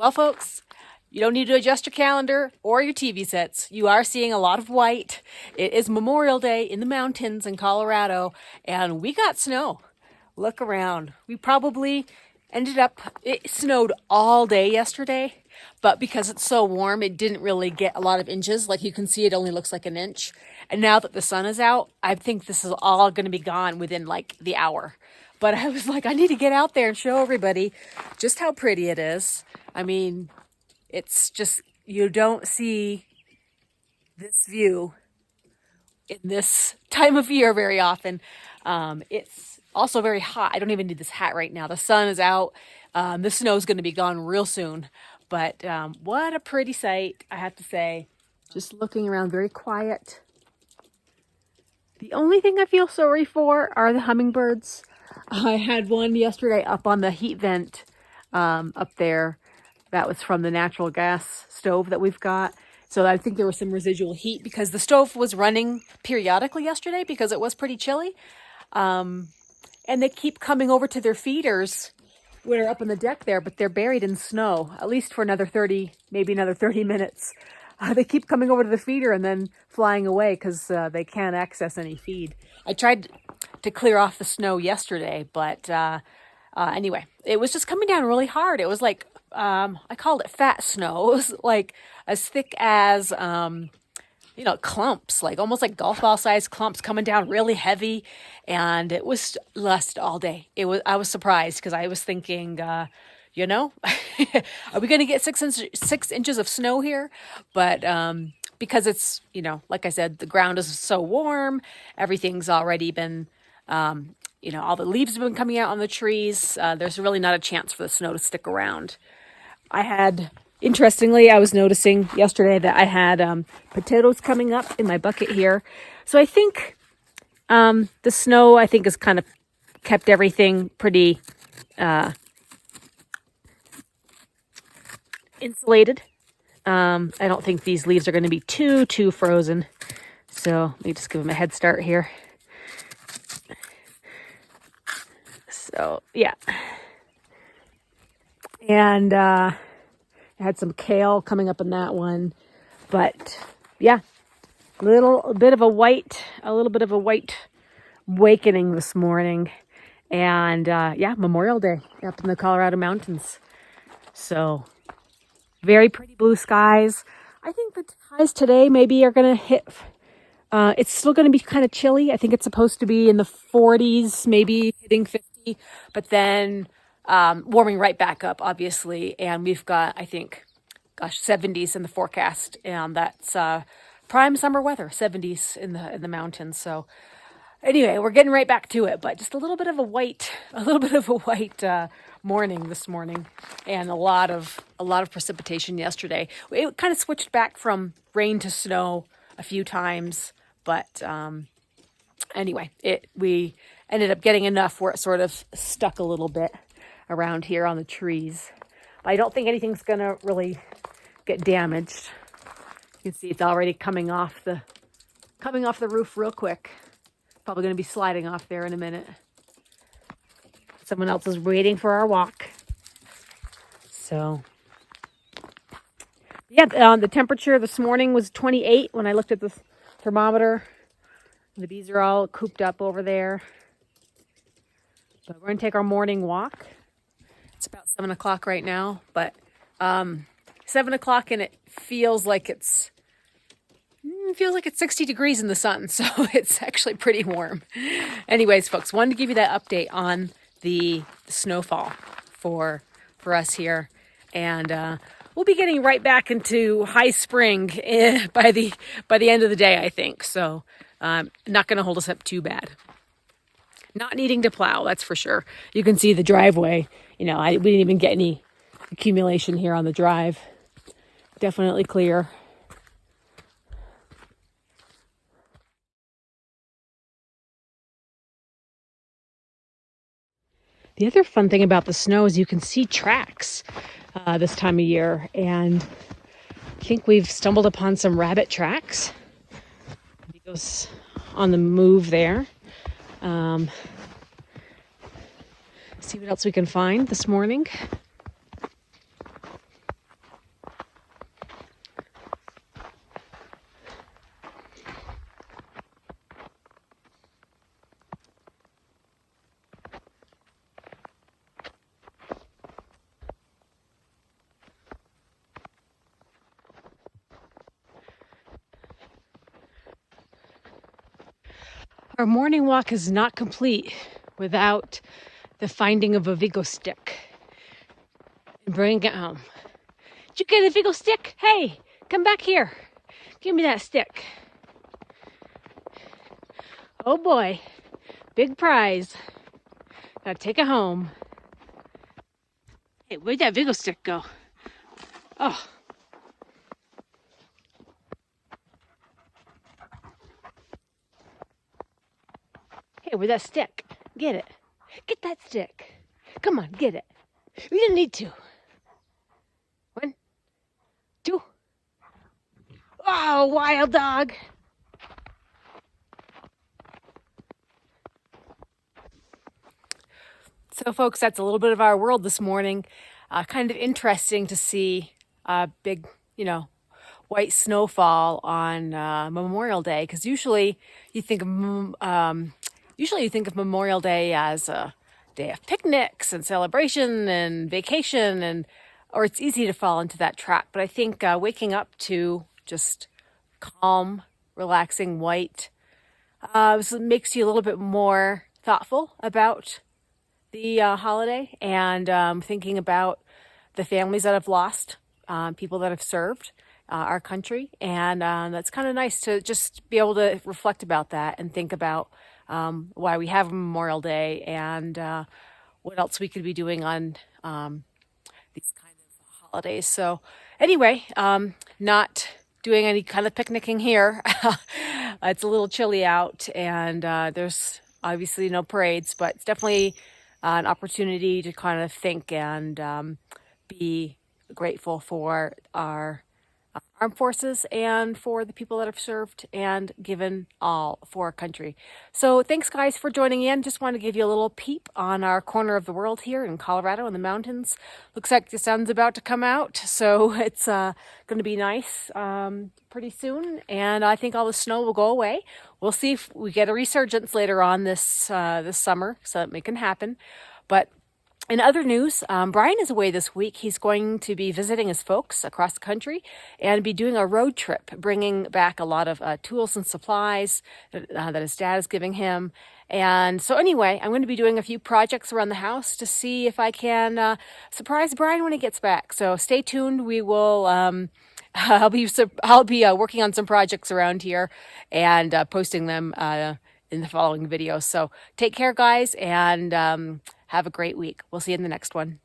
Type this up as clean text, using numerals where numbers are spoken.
Well, folks, you don't need to adjust your calendar or your TV sets. You are seeing a lot of white. It is Memorial Day in the mountains in Colorado, and we got snow. Look around. We probably it snowed all day yesterday, but because it's so warm, it didn't really get a lot of inches. Like you can see, it only looks like an inch. And now that the sun is out, I think this is all going to be gone within like the hour. But I was like, I need to get out there and show everybody just how pretty it is. I mean, it's just, you don't see this view in this time of year very often. It's also very hot. I don't even need this hat right now. The sun is out. The snow is going to be gone real soon. But what a pretty sight, I have to say. Just looking around, very quiet. The only thing I feel sorry for are the hummingbirds. I had one yesterday up on the heat vent up there. That was from the natural gas stove that we've got. So I think there was some residual heat because the stove was running periodically yesterday because it was pretty chilly. And they keep coming over to their feeders when they're up on the deck there, but they're buried in snow, at least for another 30, maybe another 30 minutes. They keep coming over to the feeder and then flying away because they can't access any feed. I tried to clear off the snow yesterday, but anyway, it was just coming down really hard. It was like, I called it fat snow. It was like as thick as, clumps, like almost like golf ball sized clumps coming down really heavy. And it was lasted all day. I was surprised because I was thinking, are we going to get 6 inches of snow here? But, because it's, like I said, the ground is so warm, everything's already been, all the leaves have been coming out on the trees. There's really not a chance for the snow to stick around. Interestingly, I was noticing yesterday that I had potatoes coming up in my bucket here. So I think the snow, has kind of kept everything pretty insulated. I don't think these leaves are going to be too frozen. So let me just give them a head start here. So, yeah. And I had some kale coming up in that one. But, yeah, a little bit of a white awakening this morning. And, Memorial Day up in the Colorado mountains. So, very pretty blue skies. I think the highs today maybe are going to hit... it's still going to be kind of chilly. I think it's supposed to be in the 40s, maybe hitting 50, but then warming right back up, obviously. And we've got, 70s in the forecast, and that's prime summer weather, 70s in the mountains. So anyway, we're getting right back to it, but just a little bit of a white morning this morning, and a lot of precipitation yesterday. It kind of switched back from rain to snow a few times. But anyway, we ended up getting enough where it sort of stuck a little bit around here on the trees. I don't think anything's going to really get damaged. You can see it's already coming off the roof real quick. Probably going to be sliding off there in a minute. Someone else is waiting for our walk. So, yeah, the temperature this morning was 28 when I looked at the thermometer. The bees are all cooped up over there. But we're going to take our morning walk. It's about 7 o'clock right now, but 7 o'clock and it feels like it's 60 degrees in the sun, so it's actually pretty warm. Anyways, folks, wanted to give you that update on the snowfall for us here. And we'll be getting right back into high spring by the end of the day, I think. So not going to hold us up too bad. Not needing to plow, that's for sure. You can see the driveway. We didn't even get any accumulation here on the drive. Definitely clear. The other fun thing about the snow is you can see tracks this time of year, and I think we've stumbled upon some rabbit tracks. He goes on the move there. See what else we can find this morning. Our morning walk is not complete without the finding of a Vigo stick and bringing it home. Did you get a Vigo stick? Hey, come back here. Give me that stick. Oh boy, big prize. Gotta take it home. Hey, where'd that Vigo stick go? Oh. Hey, where'd that stick? Get it. Get that stick. Come on, get it. We didn't need to. 1, 2. Oh, wild dog. So, folks, that's a little bit of our world this morning. Kind of interesting to see a big, white snowfall on Memorial Day, because usually you think of Memorial Day as a day of picnics and celebration and vacation, or it's easy to fall into that trap. But I think waking up to just calm, relaxing white makes you a little bit more thoughtful about the holiday, and thinking about the families that have lost, people that have served our country. And that's kind of nice to just be able to reflect about that and think about why we have Memorial Day, and what else we could be doing on these kind of holidays. So anyway, not doing any kind of picnicking here. It's a little chilly out, and there's obviously no parades, but it's definitely an opportunity to kind of think and be grateful for our armed forces and for the people that have served and given all for our country. So thanks, guys, for joining in. Just want to give you a little peep on our corner of the world here in Colorado in the mountains. Looks like the sun's about to come out, so it's going to be nice pretty soon, and I think all the snow will go away. We'll see if we get a resurgence later on this summer, so that can happen. But in other news, Brian is away this week. He's going to be visiting his folks across the country and be doing a road trip, bringing back a lot of tools and supplies that his dad is giving him. And so anyway, I'm going to be doing a few projects around the house to see if I can surprise Brian when he gets back. So stay tuned. We will... I'll be working on some projects around here and posting them in the following videos. So take care, guys, and have a great week. We'll see you in the next one.